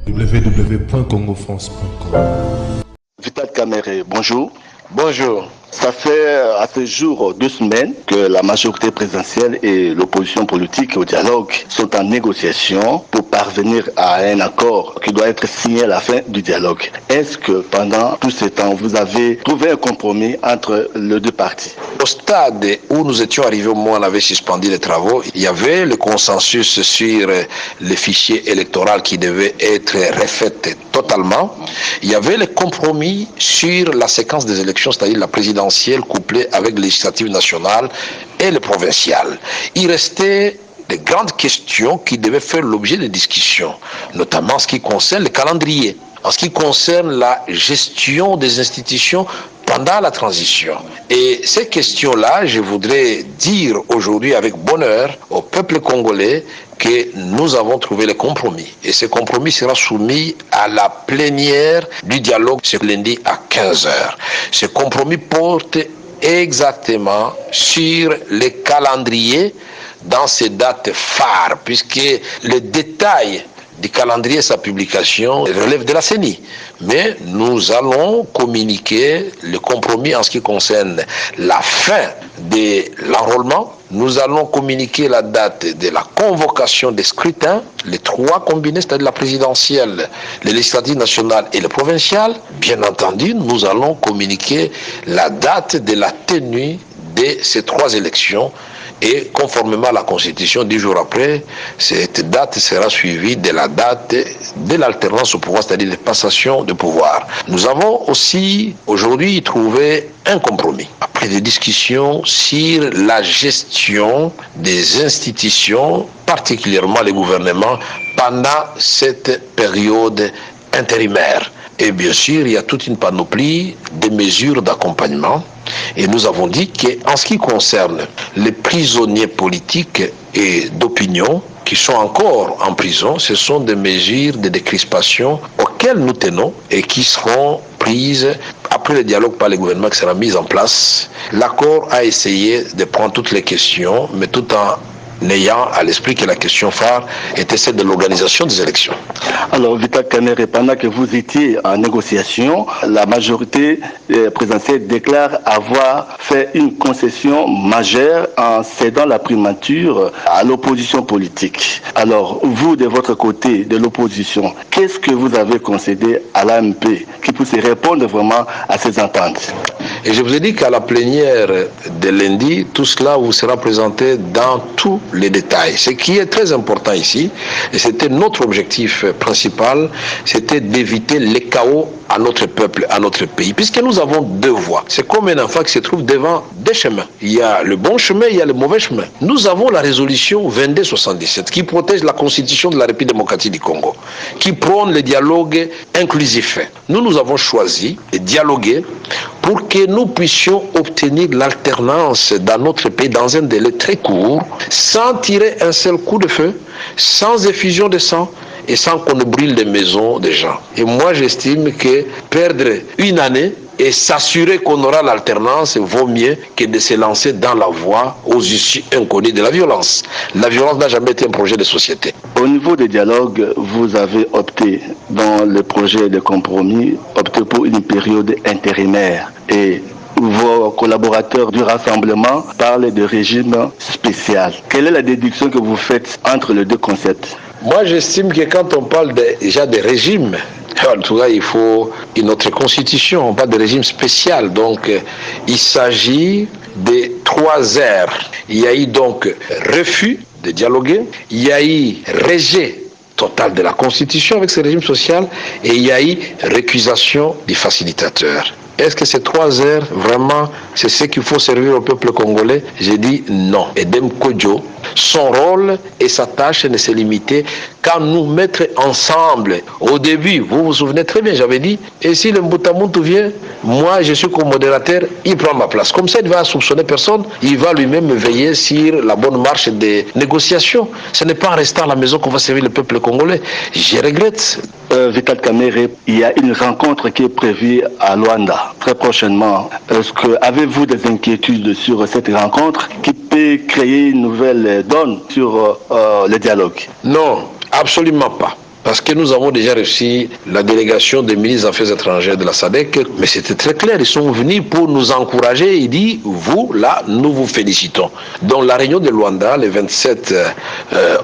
www.congofrance.com. Vital Kamere, bonjour. Bonjour. Ça fait à ce jour 2 semaines que la majorité présidentielle et l'opposition politique au dialogue sont en négociation pour parvenir à un accord qui doit être signé à la fin du dialogue. Est-ce que pendant tout ce temps, vous avez trouvé un compromis entre les deux parties? Au stade où nous étions arrivés, au moment où on avait suspendu les travaux, il y avait le consensus sur le fichier électoral qui devait être refait totalement. Il y avait le compromis sur la séquence des élections, c'est-à-dire la présidentielle couplée avec les législatives nationales et les provinciales. Il restait des grandes questions qui devaient faire l'objet de discussions, notamment en ce qui concerne le calendrier, en ce qui concerne la gestion des institutions pendant la transition. Et ces questions-là, je voudrais dire aujourd'hui avec bonheur au peuple congolais que nous avons trouvé le compromis. Et ce compromis sera soumis à la plénière du dialogue ce lundi à 15h. Ce compromis porte exactement sur les calendriers dans ces dates phares, puisque les détails du calendrier et sa publication relève de la CENI. Mais nous allons communiquer le compromis en ce qui concerne la fin de l'enrôlement. Nous allons communiquer la date de la convocation des scrutins, les 3 combinés, c'est-à-dire la présidentielle, les législatives nationales et les provinciales. Bien entendu, nous allons communiquer la date de la tenue de ces 3 élections. Et conformément à la Constitution, 10 jours après, cette date sera suivie de la date de l'alternance au pouvoir, c'est-à-dire de passation de pouvoir. Nous avons aussi aujourd'hui trouvé un compromis, après des discussions sur la gestion des institutions, particulièrement les gouvernements, pendant cette période intérimaire. Et bien sûr, il y a toute une panoplie de mesures d'accompagnement. Et nous avons dit qu'en ce qui concerne les prisonniers politiques et d'opinion qui sont encore en prison, ce sont des mesures de décrispation auxquelles nous tenons et qui seront prises après le dialogue par le gouvernement qui sera mis en place. L'accord a essayé de prendre toutes les questions, mais tout en n'ayant à l'esprit que la question phare était celle de l'organisation des élections. Alors, Vital Kamere, pendant que vous étiez en négociation, la majorité présidentielle déclare avoir fait une concession majeure en cédant la primature à l'opposition politique. Alors, vous, de votre côté, de l'opposition, qu'est-ce que vous avez concédé à l'AMP qui puisse répondre vraiment à ces ententes? Et je vous ai dit qu'à la plénière de lundi, tout cela vous sera présenté dans tous les détails. Ce qui est très important ici, et c'était notre objectif principal, c'était d'éviter les chaos à notre peuple, à notre pays, puisque nous avons 2 voies. C'est comme un enfant qui se trouve devant des chemins. Il y a le bon chemin, il y a le mauvais chemin. Nous avons la résolution 2277 qui protège la constitution de la République démocratique du Congo, qui prône le dialogue inclusif. Nous avons choisi de dialoguer pour que nous puissions obtenir l'alternance dans notre pays dans un délai très court, sans tirer un seul coup de feu, sans effusion de sang, et sans qu'on ne brûle les maisons des gens. Et moi, j'estime que perdre une année et s'assurer qu'on aura l'alternance vaut mieux que de se lancer dans la voie aux issues inconnues de la violence. La violence n'a jamais été un projet de société. Au niveau des dialogues, vous avez opté, dans le projet de compromis, opté pour une période intérimaire. Et vos collaborateurs du rassemblement parlent de régime spécial. Quelle est la déduction que vous faites entre les 2 concepts? Moi, j'estime que quand on parle déjà de régime, en tout cas, il faut une autre constitution, on parle de régime spécial. Donc, il s'agit de 3 aires. Il y a eu donc refus de dialoguer, il y a eu rejet total de la constitution avec ce régime social, et il y a eu récusation du facilitateur. Est-ce que ces 3 heures, vraiment, c'est ce qu'il faut servir au peuple congolais? J'ai dit non. Edem Kodjo, son rôle et sa tâche ne s'est limitée qu'à nous mettre ensemble. Au début, vous vous souvenez très bien, j'avais dit, et si le Mbutamuntu vient, moi je suis comme modérateur, il prend ma place. Comme ça, il ne va soupçonner personne, il va lui-même veiller sur la bonne marche des négociations. Ce n'est pas en restant à la maison qu'on va servir le peuple congolais. Je regrette. Vital Kamere, il y a une rencontre qui est prévue à Luanda très prochainement. Est-ce que avez-vous des inquiétudes sur cette rencontre qui peut créer une nouvelle donne sur le dialogue? Non, absolument pas. parce que nous avons déjà reçu la délégation des ministres des Affaires étrangères de la SADC, mais c'était très clair, ils sont venus pour nous encourager, ils disent, vous, là, nous vous félicitons. Donc la réunion de Luanda, le 27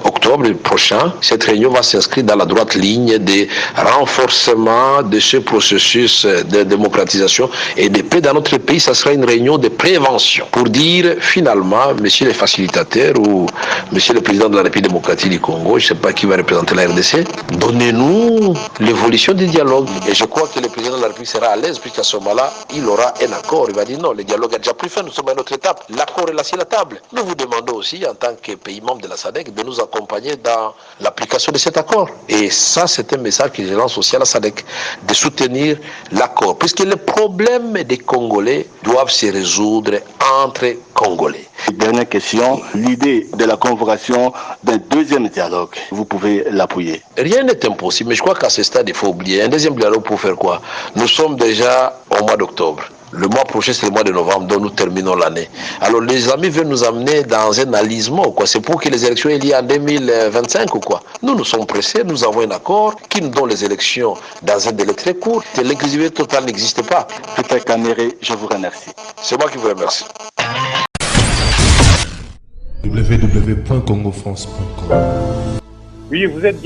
octobre prochain, cette réunion va s'inscrire dans la droite ligne des renforcements de ce processus de démocratisation et de paix dans notre pays. Ça sera une réunion de prévention pour dire, finalement, messieurs les facilitateurs ou monsieur le président de la République démocratique du Congo, je ne sais pas qui va représenter la RDC, donnez-nous l'évolution du dialogue. Et je crois que le président de la République sera à l'aise, puisqu'à ce moment-là, il aura un accord. Il va dire non, le dialogue a déjà pris fin, nous sommes à une autre étape. L'accord est là sur la table. Nous vous demandons aussi, en tant que pays membre de la SADC, de nous accompagner dans l'application de cet accord. Et ça, c'est un message que je lance aussi à la SADC, de soutenir l'accord. Puisque les problèmes des Congolais doivent se résoudre entre Congolais. Dernière question, l'idée de la convocation d'un deuxième dialogue, vous pouvez l'appuyer? Rien n'est impossible, mais je crois qu'à ce stade, il faut oublier. Un deuxième dialogue pour faire quoi? Nous sommes déjà au mois d'octobre. Le mois prochain, c'est le mois de novembre, dont nous terminons l'année. Alors, les amis veulent nous amener dans un alisement, quoi. C'est pour que les élections aient lieu en 2025 ou quoi. Nous sommes pressés, nous avons un accord qui nous donne les élections dans un délai très court. L'inclusivité totale n'existe pas. Peter Kanere, je vous remercie. C'est moi qui vous remercie. www.congofrance.com. Oui, vous êtes